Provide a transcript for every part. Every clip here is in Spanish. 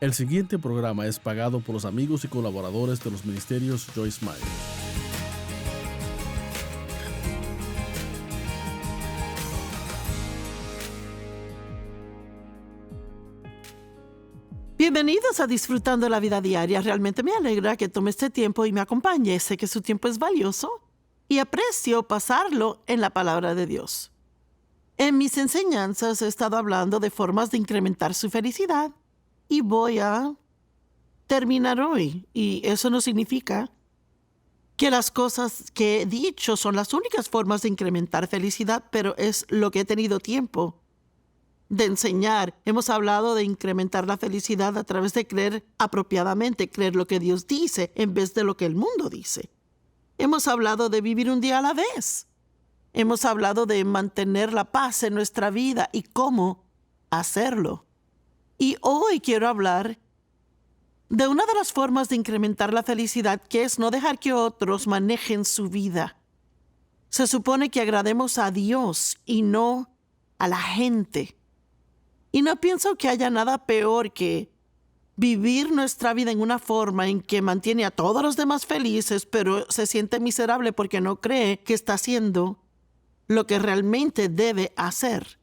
El siguiente programa es pagado por los amigos y colaboradores de los ministerios Joyce Meyer. Bienvenidos a Disfrutando la Vida Diaria. Realmente me alegra que tome este tiempo y me acompañe. Sé que su tiempo es valioso y aprecio pasarlo en la palabra de Dios. En mis enseñanzas he estado hablando de formas de incrementar su felicidad y voy a terminar hoy. Y eso no significa que las cosas que he dicho son las únicas formas de incrementar felicidad, pero es lo que he tenido tiempo de enseñar. Hemos hablado de incrementar la felicidad a través de creer apropiadamente, creer lo que Dios dice en vez de lo que el mundo dice. Hemos hablado de vivir un día a la vez. Hemos hablado de mantener la paz en nuestra vida y cómo hacerlo. Y hoy quiero hablar de una de las formas de incrementar la felicidad, que es no dejar que otros manejen su vida. Se supone que agrademos a Dios y no a la gente. Y no pienso que haya nada peor que vivir nuestra vida en una forma en que mantiene a todos los demás felices, pero se siente miserable porque no cree que está haciendo lo que realmente debe hacer.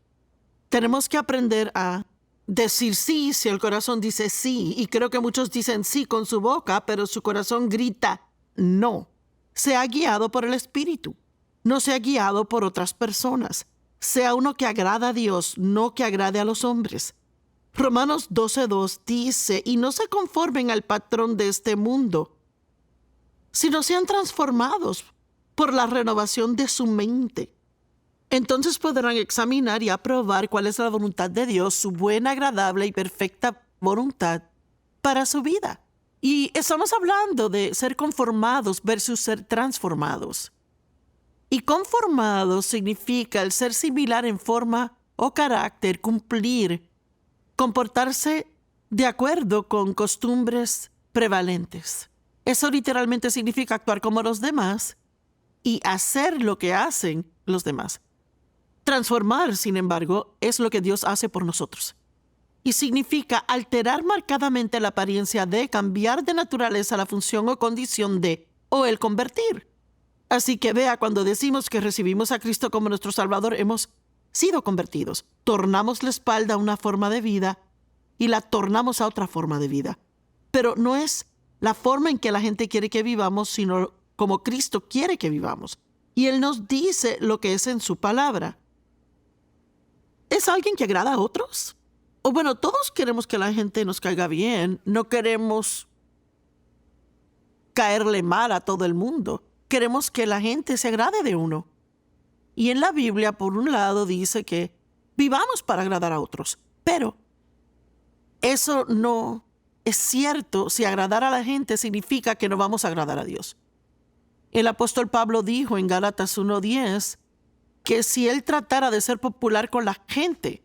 Tenemos que aprender a decir sí si el corazón dice sí. Y creo que muchos dicen sí con su boca, pero su corazón grita no. Sea guiado por el Espíritu. No sea guiado por otras personas. Sea uno que agrada a Dios, no que agrade a los hombres. Romanos 12:2 dice, y no se conformen al patrón de este mundo, sino sean transformados por la renovación de su mente. Entonces podrán examinar y aprobar cuál es la voluntad de Dios, su buena, agradable y perfecta voluntad para su vida. Y estamos hablando de ser conformados versus ser transformados. Y conformado significa el ser similar en forma o carácter, cumplir, comportarse de acuerdo con costumbres prevalentes. Eso literalmente significa actuar como los demás y hacer lo que hacen los demás. Transformar, sin embargo, es lo que Dios hace por nosotros. Y significa alterar marcadamente la apariencia de, cambiar de naturaleza la función o condición de, o el convertir. Así que vea, cuando decimos que recibimos a Cristo como nuestro Salvador, hemos sido convertidos. Tornamos la espalda a una forma de vida y la tornamos a otra forma de vida. Pero no es la forma en que la gente quiere que vivamos, sino como Cristo quiere que vivamos. Y Él nos dice lo que es en su palabra. ¿Es alguien que agrada a otros? O bueno, todos queremos que la gente nos caiga bien. No queremos caerle mal a todo el mundo. Queremos que la gente se agrade de uno. Y en la Biblia, por un lado, dice que vivamos para agradar a otros. Pero eso no es cierto si agradar a la gente significa que no vamos a agradar a Dios. El apóstol Pablo dijo en Gálatas 1:10 que si él tratara de ser popular con la gente,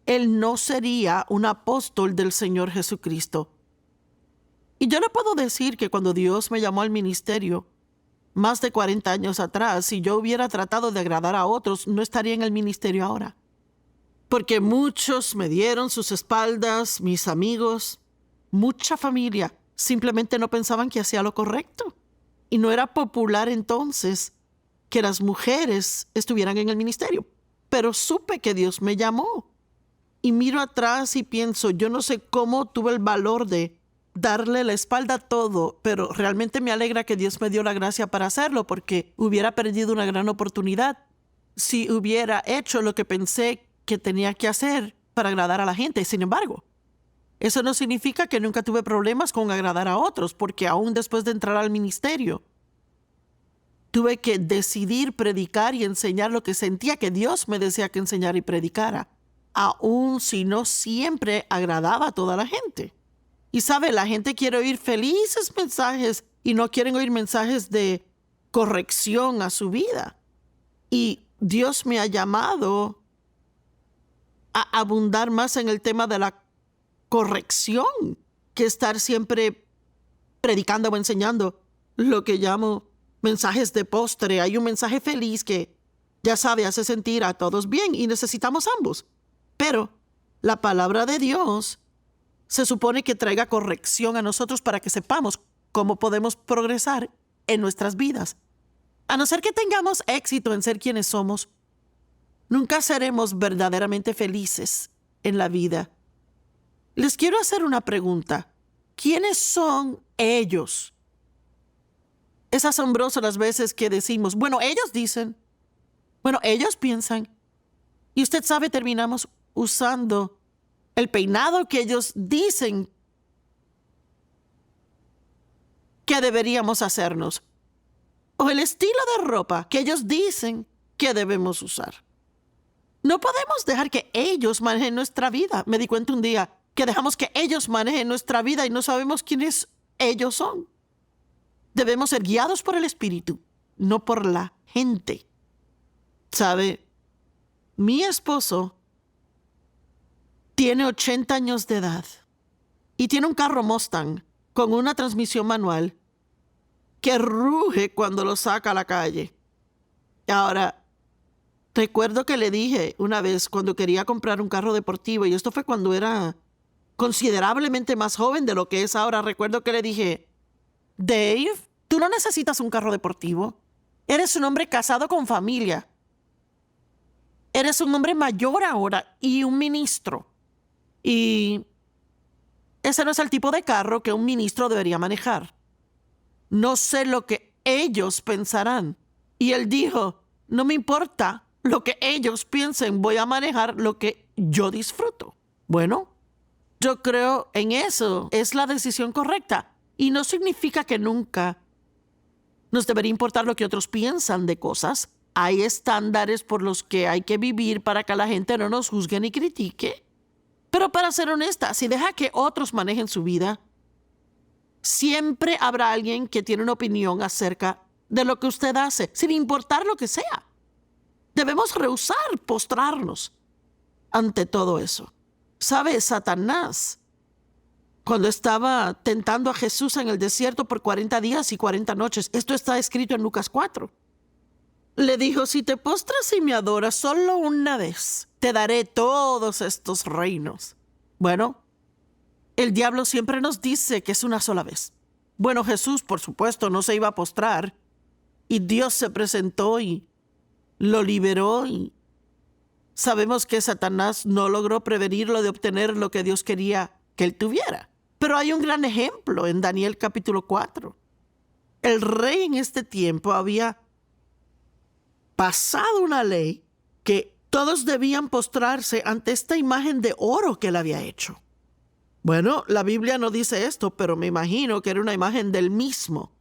él no sería un apóstol del Señor Jesucristo. Y yo le puedo decir que cuando Dios me llamó al ministerio, más de 40 años atrás, si yo hubiera tratado de agradar a otros, no estaría en el ministerio ahora. Porque muchos me dieron sus espaldas, mis amigos, mucha familia, simplemente no pensaban que hacía lo correcto. Y no era popular entonces que las mujeres estuvieran en el ministerio. Pero supe que Dios me llamó. Y miro atrás y pienso, yo no sé cómo tuve el valor de darle la espalda a todo, pero realmente me alegra que Dios me dio la gracia para hacerlo, porque hubiera perdido una gran oportunidad si hubiera hecho lo que pensé que tenía que hacer para agradar a la gente. Sin embargo, eso no significa que nunca tuve problemas con agradar a otros, porque aún después de entrar al ministerio, tuve que decidir predicar y enseñar lo que sentía que Dios me decía que enseñara y predicara, aún si no siempre agradaba a toda la gente. Y sabe, la gente quiere oír felices mensajes y no quieren oír mensajes de corrección a su vida. Y Dios me ha llamado a abundar más en el tema de la corrección que estar siempre predicando o enseñando lo que llamo mensajes de postre. Hay un mensaje feliz que, ya sabe, hace sentir a todos bien y necesitamos ambos. Pero la palabra de Dios se supone que traiga corrección a nosotros para que sepamos cómo podemos progresar en nuestras vidas. A no ser que tengamos éxito en ser quienes somos, nunca seremos verdaderamente felices en la vida. Les quiero hacer una pregunta. ¿Quiénes son ellos? Es asombroso las veces que decimos, bueno, ellos dicen, bueno, ellos piensan. Y usted sabe, terminamos usando el peinado que ellos dicen que deberíamos hacernos, o el estilo de ropa que ellos dicen que debemos usar. No podemos dejar que ellos manejen nuestra vida. Me di cuenta un día que dejamos que ellos manejen nuestra vida y no sabemos quiénes ellos son. Debemos ser guiados por el Espíritu, no por la gente. ¿Sabe? Mi esposo tiene 80 años de edad y tiene un carro Mustang con una transmisión manual que ruge cuando lo saca a la calle. Ahora, recuerdo que le dije una vez cuando quería comprar un carro deportivo, y esto fue cuando era considerablemente más joven de lo que es ahora. Recuerdo que le dije, Dave, tú no necesitas un carro deportivo. Eres un hombre casado con familia. Eres un hombre mayor ahora y un ministro. Y ese no es el tipo de carro que un ministro debería manejar. No sé lo que ellos pensarán. Y él dijo, no me importa lo que ellos piensen, voy a manejar lo que yo disfruto. Bueno, yo creo en eso. Es la decisión correcta. Y no significa que nunca nos debería importar lo que otros piensan de cosas. Hay estándares por los que hay que vivir para que la gente no nos juzgue ni critique. Pero para ser honesta, si deja que otros manejen su vida, siempre habrá alguien que tiene una opinión acerca de lo que usted hace, sin importar lo que sea. Debemos rehusar postrarnos ante todo eso. ¿Sabe? Satanás, cuando estaba tentando a Jesús en el desierto por 40 días y 40 noches, esto está escrito en Lucas 4, le dijo, si te postras y me adoras solo una vez, te daré todos estos reinos. Bueno, el diablo siempre nos dice que es una sola vez. Bueno, Jesús, por supuesto, no se iba a postrar, y Dios se presentó y lo liberó, y sabemos que Satanás no logró prevenirlo de obtener lo que Dios quería que él tuviera. Pero hay un gran ejemplo en Daniel capítulo 4. El rey en este tiempo había pasado una ley que todos debían postrarse ante esta imagen de oro que él había hecho. Bueno, la Biblia no dice esto, pero me imagino que era una imagen del mismo.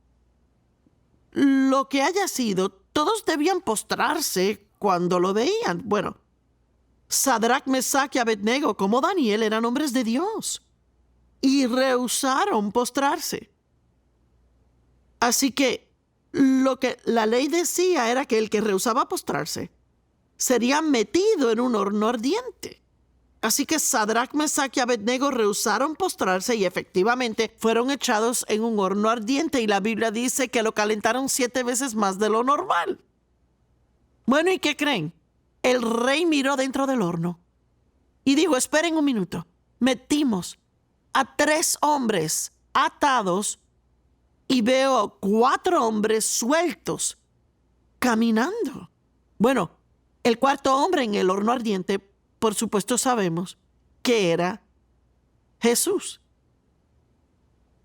Lo que haya sido, todos debían postrarse cuando lo veían. Bueno, Sadrach, Mesach y Abednego, como Daniel, eran hombres de Dios y rehusaron postrarse. Así que lo que la ley decía era que el que rehusaba postrarse sería metido en un horno ardiente. Así que Sadrach, Mesach y Abednego rehusaron postrarse y efectivamente fueron echados en un horno ardiente, y la Biblia dice que lo calentaron 7 veces más de lo normal. Bueno, ¿y qué creen? El rey miró dentro del horno y dijo, esperen un minuto. Metimos a 3 hombres atados y veo 4 hombres sueltos caminando. Bueno, el 4.º hombre en el horno ardiente, por supuesto sabemos que era Jesús.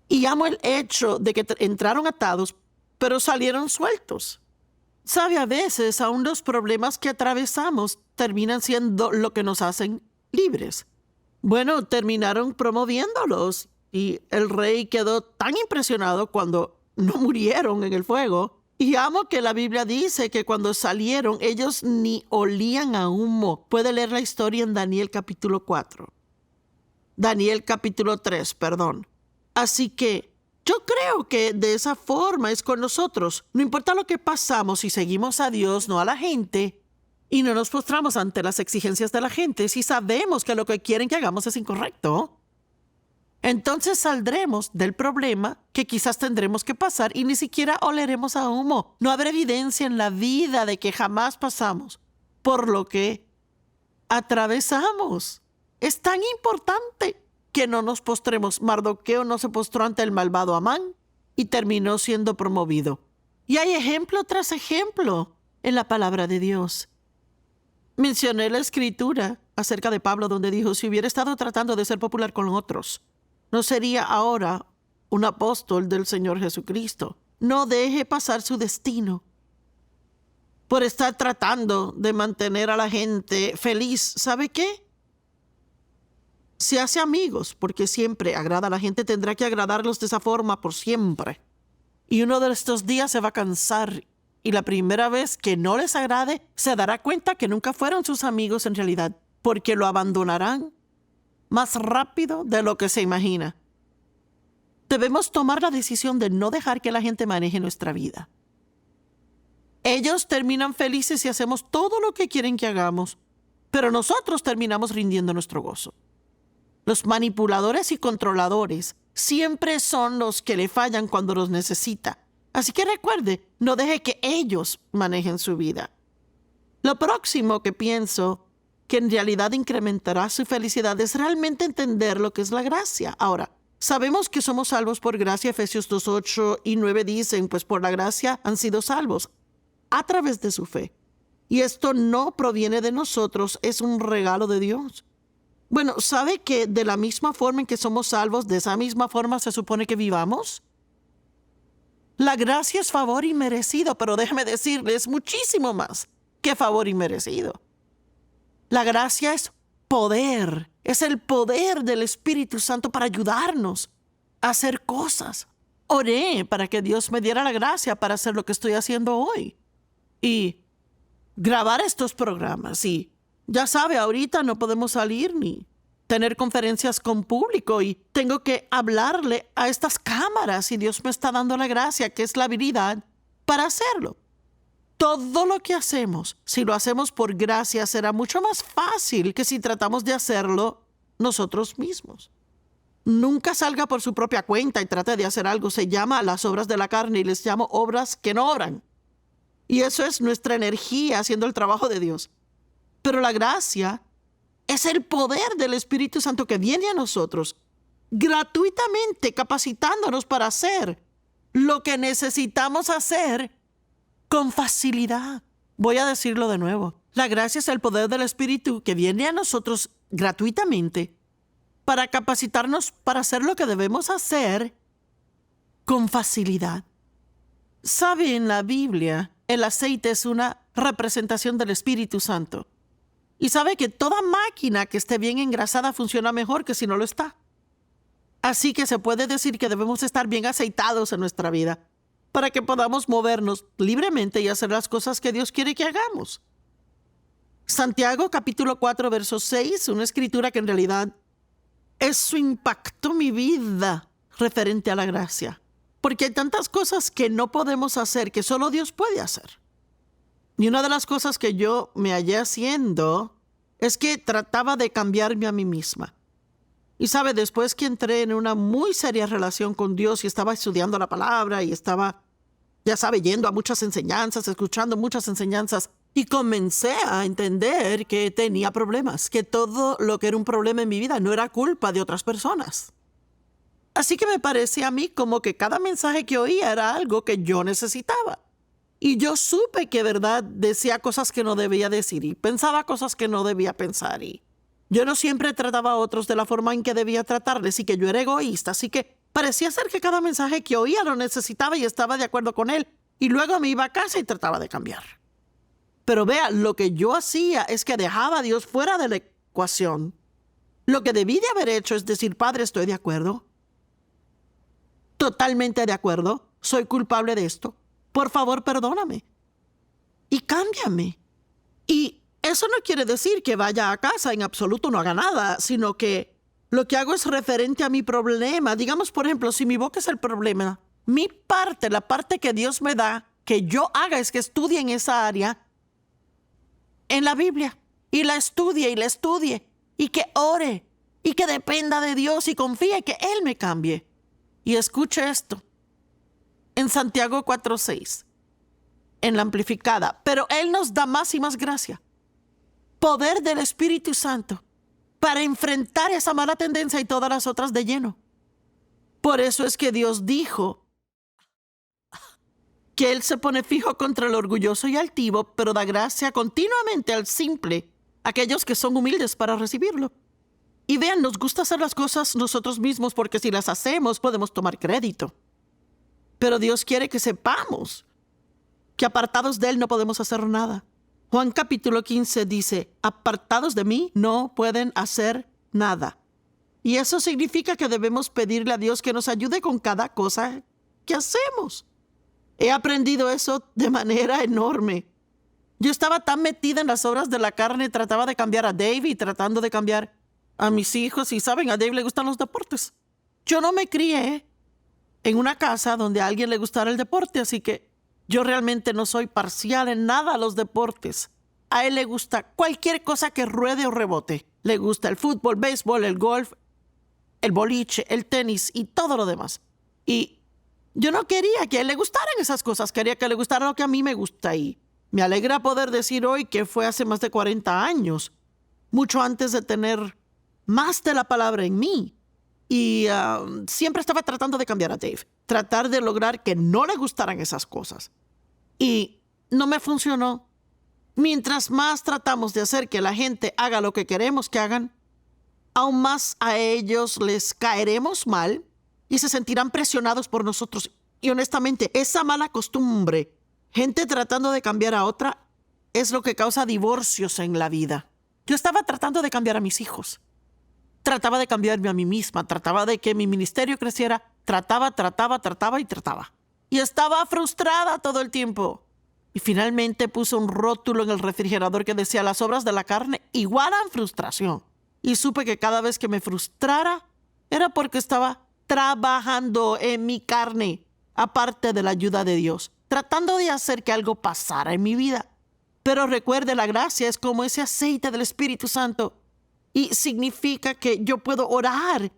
Y amo el hecho de que entraron atados, pero salieron sueltos. Sabe, a veces aún los problemas que atravesamos terminan siendo lo que nos hacen libres. Bueno, terminaron promoviéndolos y el rey quedó tan impresionado cuando no murieron en el fuego. Y amo que la Biblia dice que cuando salieron ellos ni olían a humo. Puede leer la historia en Daniel capítulo 4. Daniel capítulo 3, perdón. Así que yo creo que de esa forma es con nosotros. No importa lo que pasamos, si seguimos a Dios, no a la gente, y no nos postramos ante las exigencias de la gente, si sabemos que lo que quieren que hagamos es incorrecto, entonces saldremos del problema que quizás tendremos que pasar y ni siquiera oleremos a humo. No habrá evidencia en la vida de que jamás pasamos por lo que atravesamos. Es tan importante que no nos postremos. Mardoqueo no se postró ante el malvado Amán y terminó siendo promovido. Y hay ejemplo tras ejemplo en la palabra de Dios. Mencioné la escritura acerca de Pablo donde dijo, si hubiera estado tratando de ser popular con otros, no sería ahora un apóstol del Señor Jesucristo. No deje pasar su destino por estar tratando de mantener a la gente feliz. ¿Sabe qué? Se hace amigos, porque siempre agrada a la gente, tendrá que agradarlos de esa forma por siempre. Y uno de estos días se va a cansar, y la primera vez que no les agrade, se dará cuenta que nunca fueron sus amigos en realidad, porque lo abandonarán más rápido de lo que se imagina. Debemos tomar la decisión de no dejar que la gente maneje nuestra vida. Ellos terminan felices si hacemos todo lo que quieren que hagamos, pero nosotros terminamos rindiendo nuestro gozo. Los manipuladores y controladores siempre son los que le fallan cuando los necesita. Así que recuerde, no deje que ellos manejen su vida. Lo próximo que pienso que en realidad incrementará su felicidad es realmente entender lo que es la gracia. Ahora, sabemos que somos salvos por gracia. Efesios 2:8 y 9 dicen, pues por la gracia han sido salvos a través de su fe. Y esto no proviene de nosotros, es un regalo de Dios. Bueno, ¿sabe que de la misma forma en que somos salvos, de esa misma forma se supone que vivamos? La gracia es favor inmerecido, pero déjeme decirle, es muchísimo más que favor inmerecido. La gracia es poder, es el poder del Espíritu Santo para ayudarnos a hacer cosas. Oré para que Dios me diera la gracia para hacer lo que estoy haciendo hoy y grabar estos programas. Y ya sabe, ahorita no podemos salir ni tener conferencias con público y tengo que hablarle a estas cámaras y Dios me está dando la gracia, que es la habilidad para hacerlo. Todo lo que hacemos, si lo hacemos por gracia, será mucho más fácil que si tratamos de hacerlo nosotros mismos. Nunca salga por su propia cuenta y trate de hacer algo. Se llama las obras de la carne y les llamo obras que no obran. Y eso es nuestra energía haciendo el trabajo de Dios. Pero la gracia es el poder del Espíritu Santo que viene a nosotros gratuitamente, capacitándonos para hacer lo que necesitamos hacer con facilidad. Voy a decirlo de nuevo. La gracia es el poder del Espíritu que viene a nosotros gratuitamente para capacitarnos para hacer lo que debemos hacer con facilidad. ¿Sabe? En la Biblia, el aceite es una representación del Espíritu Santo. Y sabe que toda máquina que esté bien engrasada funciona mejor que si no lo está. Así que se puede decir que debemos estar bien aceitados en nuestra vida para que podamos movernos libremente y hacer las cosas que Dios quiere que hagamos. Santiago capítulo 4, verso 6, una escritura que en realidad eso impactó mi vida referente a la gracia. Porque hay tantas cosas que no podemos hacer que solo Dios puede hacer. Y una de las cosas que yo me hallé haciendo es que trataba de cambiarme a mí misma. Y sabe, después que entré en una muy seria relación con Dios y estaba estudiando la palabra y estaba, ya sabe, yendo a muchas enseñanzas, escuchando muchas enseñanzas, y comencé a entender que tenía problemas, que todo lo que era un problema en mi vida no era culpa de otras personas. Así que me parecía a mí como que cada mensaje que oía era algo que yo necesitaba. Y yo supe que, verdad, decía cosas que no debía decir y pensaba cosas que no debía pensar. Y yo no siempre trataba a otros de la forma en que debía tratarles y que yo era egoísta. Así que parecía ser que cada mensaje que oía lo necesitaba y estaba de acuerdo con él. Y luego me iba a casa y trataba de cambiar. Pero vea, lo que yo hacía es que dejaba a Dios fuera de la ecuación. Lo que debí de haber hecho es decir, Padre, estoy de acuerdo. Totalmente de acuerdo. Soy culpable de esto. Por favor, perdóname y cámbiame. Y eso no quiere decir que vaya a casa en absoluto no haga nada, sino que lo que hago es referente a mi problema. Digamos, por ejemplo, si mi boca es el problema, mi parte, la parte que Dios me da, que yo haga es que estudie en esa área en la Biblia y la estudie y que ore y que dependa de Dios y confíe que Él me cambie. Y escuche esto. En Santiago 4:6, en la amplificada, pero Él nos da más y más gracia. Poder del Espíritu Santo para enfrentar esa mala tendencia y todas las otras de lleno. Por eso es que Dios dijo que Él se pone fijo contra el orgulloso y altivo, pero da gracia continuamente al simple, aquellos que son humildes para recibirlo. Y vean, nos gusta hacer las cosas nosotros mismos porque si las hacemos podemos tomar crédito. Pero Dios quiere que sepamos que apartados de Él no podemos hacer nada. Juan capítulo 15 dice, apartados de mí no pueden hacer nada. Y eso significa que debemos pedirle a Dios que nos ayude con cada cosa que hacemos. He aprendido eso de manera enorme. Yo estaba tan metida en las obras de la carne, trataba de cambiar a Dave y tratando de cambiar a mis hijos. Y saben, a Dave le gustan los deportes. Yo no me crié en una casa donde a alguien le gustara el deporte, así que yo realmente no soy parcial en nada a los deportes. A él le gusta cualquier cosa que ruede o rebote. Le gusta el fútbol, béisbol, el golf, el boliche, el tenis y todo lo demás. Y yo no quería que a él le gustaran esas cosas. Quería que le gustara lo que a mí me gusta. Y me alegra poder decir hoy que fue hace más de 40 años, mucho antes de tener más de la palabra en mí. Y siempre estaba tratando de cambiar a Dave, tratar de lograr que no le gustaran esas cosas. Y no me funcionó. Mientras más tratamos de hacer que la gente haga lo que queremos que hagan, aún más a ellos les caeremos mal y se sentirán presionados por nosotros. Y honestamente, esa mala costumbre, gente tratando de cambiar a otra, es lo que causa divorcios en la vida. Yo estaba tratando de cambiar a mis hijos. Trataba de cambiarme a mí misma, trataba de que mi ministerio creciera, trataba. Y estaba frustrada todo el tiempo. Y finalmente puse un rótulo en el refrigerador que decía: las obras de la carne igualan frustración. Y supe que cada vez que me frustrara era porque estaba trabajando en mi carne, aparte de la ayuda de Dios, tratando de hacer que algo pasara en mi vida. Pero recuerde, la gracia es como ese aceite del Espíritu Santo. Y significa que yo puedo orar,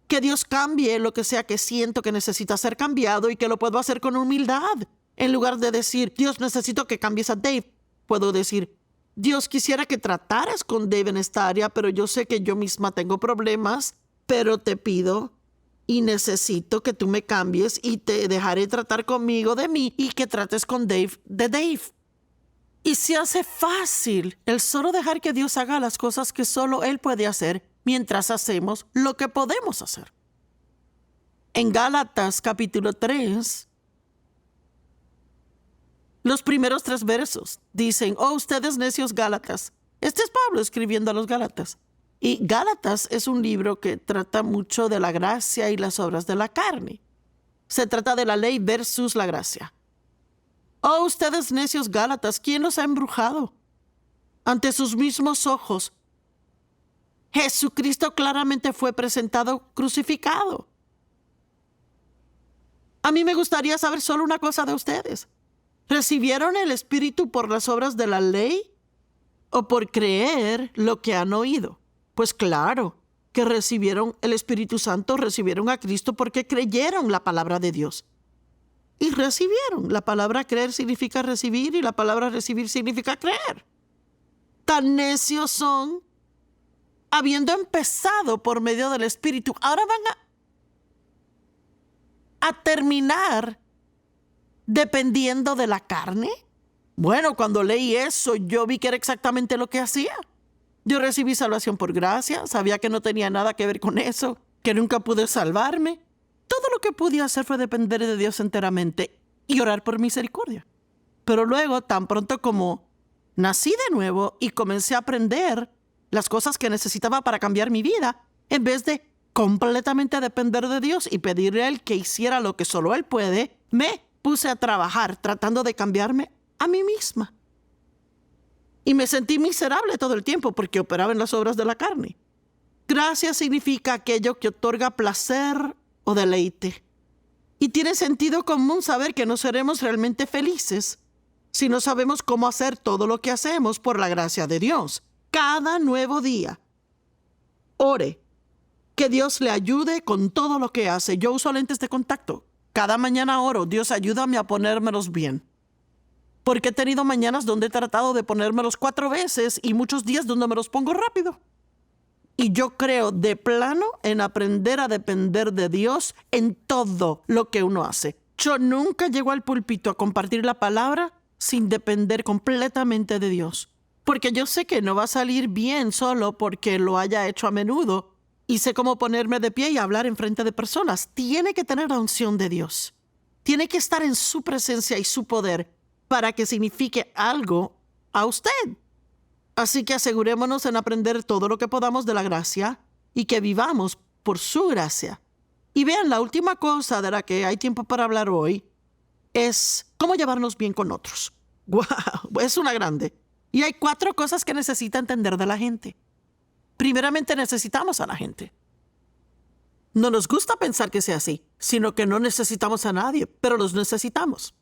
que Dios cambie lo que sea que siento que necesita ser cambiado y que lo puedo hacer con humildad. En lugar de decir, Dios, necesito que cambies a Dave, puedo decir, Dios, quisiera que trataras con Dave en esta área, pero yo sé que yo misma tengo problemas, pero te pido y necesito que tú me cambies y te dejaré tratar conmigo de mí y que trates con Dave de Dave. Y se hace fácil el solo dejar que Dios haga las cosas que solo Él puede hacer mientras hacemos lo que podemos hacer. En Gálatas capítulo 3, los primeros 3 versos dicen: oh, ustedes necios Gálatas. Este es Pablo escribiendo a los Gálatas. Y Gálatas es un libro que trata mucho de la gracia y las obras de la carne. Se trata de la ley versus la gracia. Oh, ustedes necios Gálatas, ¿quién los ha embrujado? Ante sus mismos ojos, Jesucristo claramente fue presentado crucificado. A mí me gustaría saber solo una cosa de ustedes. ¿Recibieron el Espíritu por las obras de la ley o por creer lo que han oído? Pues claro que recibieron el Espíritu Santo, recibieron a Cristo porque creyeron la palabra de Dios. Y recibieron. La palabra creer significa recibir y la palabra recibir significa creer. Tan necios son, habiendo empezado por medio del Espíritu, ahora van a terminar dependiendo de la carne. Bueno, cuando leí eso, yo vi que era exactamente lo que hacía. Yo recibí salvación por gracia, sabía que no tenía nada que ver con eso, que nunca pude salvarme. Todo lo que pude hacer fue depender de Dios enteramente y orar por misericordia. Pero luego, tan pronto como nací de nuevo y comencé a aprender las cosas que necesitaba para cambiar mi vida, en vez de completamente depender de Dios y pedirle a Él que hiciera lo que solo Él puede, me puse a trabajar tratando de cambiarme a mí misma. Y me sentí miserable todo el tiempo porque operaba en las obras de la carne. Gracia significa aquello que otorga placer o deleite. Y tiene sentido común saber que no seremos realmente felices si no sabemos cómo hacer todo lo que hacemos por la gracia de Dios. Cada nuevo día, ore que Dios le ayude con todo lo que hace. Yo uso lentes de contacto. Cada mañana oro: Dios, ayúdame a ponérmelos bien. Porque he tenido mañanas donde he tratado de ponérmelos 4 veces y muchos días donde me los pongo rápido. Y yo creo de plano en aprender a depender de Dios en todo lo que uno hace. Yo nunca llego al púlpito a compartir la palabra sin depender completamente de Dios. Porque yo sé que no va a salir bien solo porque lo haya hecho a menudo y sé cómo ponerme de pie y hablar en frente de personas. Tiene que tener la unción de Dios. Tiene que estar en su presencia y su poder para que signifique algo a usted. Así que asegurémonos en aprender todo lo que podamos de la gracia y que vivamos por su gracia. Y vean, la última cosa de la que hay tiempo para hablar hoy es cómo llevarnos bien con otros. ¡Wow! Es una grande. Y hay 4 cosas que necesita entender de la gente. Primeramente, necesitamos a la gente. No nos gusta pensar que sea así, sino que no necesitamos a nadie, pero los necesitamos.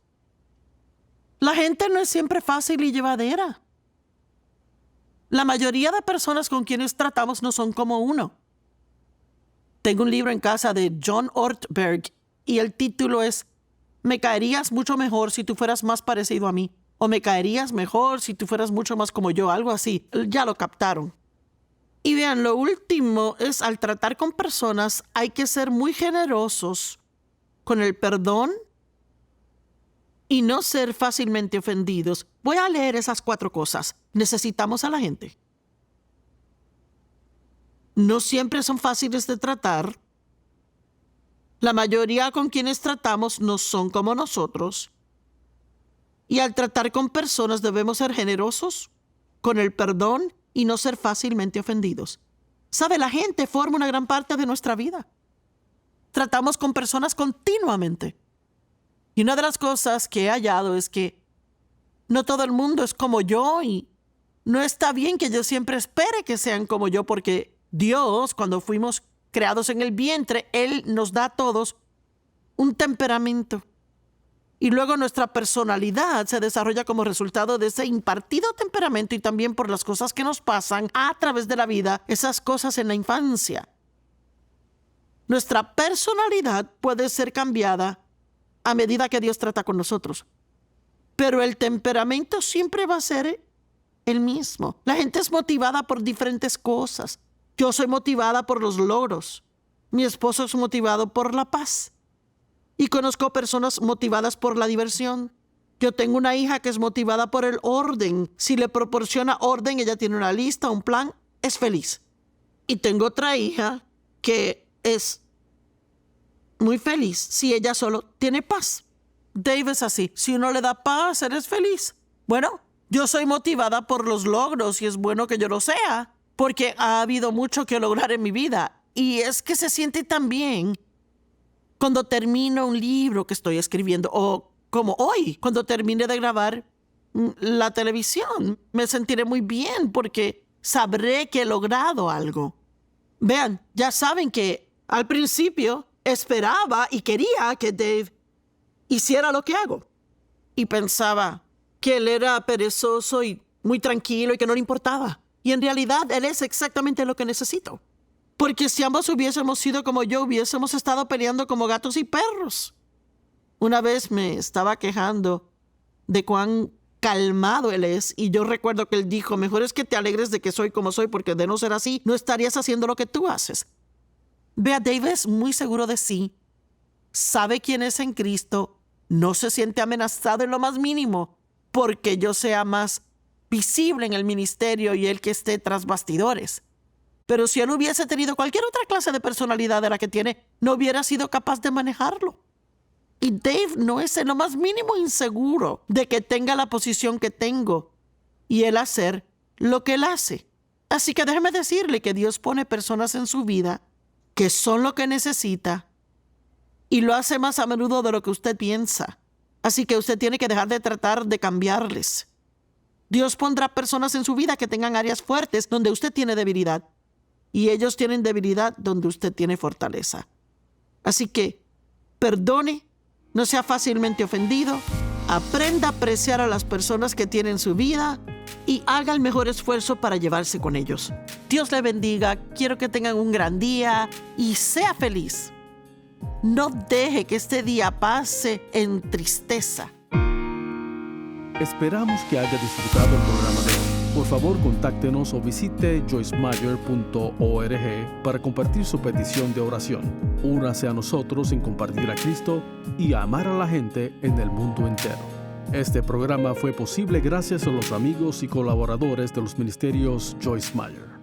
La gente no es siempre fácil y llevadera. La mayoría de personas con quienes tratamos no son como uno. Tengo un libro en casa de John Ortberg y el título es «Me caerías mucho mejor si tú fueras más parecido a mí» o «Me caerías mejor si tú fueras mucho más como yo», algo así. Ya lo captaron. Y vean, lo último es al tratar con personas hay que ser muy generosos con el perdón y no ser fácilmente ofendidos. Voy a leer esas 4 cosas. Necesitamos a la gente. No siempre son fáciles de tratar. La mayoría con quienes tratamos no son como nosotros. Y al tratar con personas debemos ser generosos con el perdón y no ser fácilmente ofendidos. ¿Sabe? La gente forma una gran parte de nuestra vida. Tratamos con personas continuamente. Y una de las cosas que he hallado es que no todo el mundo es como yo y no está bien que yo siempre espere que sean como yo porque Dios, cuando fuimos creados en el vientre, Él nos da a todos un temperamento. Y luego nuestra personalidad se desarrolla como resultado de ese impartido temperamento y también por las cosas que nos pasan a través de la vida, esas cosas en la infancia. Nuestra personalidad puede ser cambiada a medida que Dios trata con nosotros. Pero el temperamento siempre va a ser el mismo. La gente es motivada por diferentes cosas. Yo soy motivada por los logros. Mi esposo es motivado por la paz. Y conozco personas motivadas por la diversión. Yo tengo una hija que es motivada por el orden. Si le proporciona orden, ella tiene una lista, un plan, es feliz. Y tengo otra hija que es muy feliz si ella solo tiene paz. Dave es así. Si uno le da paz, eres feliz. Bueno, yo soy motivada por los logros y es bueno que yo lo sea, porque ha habido mucho que lograr en mi vida. Y es que se siente tan bien cuando termino un libro que estoy escribiendo o como hoy, cuando termine de grabar la televisión. Me sentiré muy bien porque sabré que he logrado algo. Vean, ya saben que al principio esperaba y quería que Dave hiciera lo que hago. Y pensaba que él era perezoso y muy tranquilo y que no le importaba. Y en realidad él es exactamente lo que necesito. Porque si ambos hubiésemos sido como yo, hubiésemos estado peleando como gatos y perros. Una vez me estaba quejando de cuán calmado él es y yo recuerdo que él dijo, mejor es que te alegres de que soy como soy porque de no ser así, no estarías haciendo lo que tú haces. Vea, Dave es muy seguro de sí, sabe quién es en Cristo, no se siente amenazado en lo más mínimo porque yo sea más visible en el ministerio y él que esté tras bastidores. Pero si él hubiese tenido cualquier otra clase de personalidad de la que tiene, no hubiera sido capaz de manejarlo. Y Dave no es en lo más mínimo inseguro de que tenga la posición que tengo y él hacer lo que él hace. Así que déjeme decirle que Dios pone personas en su vida que son lo que necesita y lo hace más a menudo de lo que usted piensa. Así que usted tiene que dejar de tratar de cambiarles. Dios pondrá personas en su vida que tengan áreas fuertes donde usted tiene debilidad. Y ellos tienen debilidad donde usted tiene fortaleza. Así que, perdone, no sea fácilmente ofendido, aprenda a apreciar a las personas que tiene en su vida y haga el mejor esfuerzo para llevarse con ellos. Dios le bendiga, quiero que tengan un gran día y sea feliz. No deje que este día pase en tristeza. Esperamos que haya disfrutado el programa de hoy. Por favor, contáctenos o visite joycemeyer.org para compartir su petición de oración. Únase a nosotros en compartir a Cristo y a amar a la gente en el mundo entero. Este programa fue posible gracias a los amigos y colaboradores de los ministerios Joyce Meyer.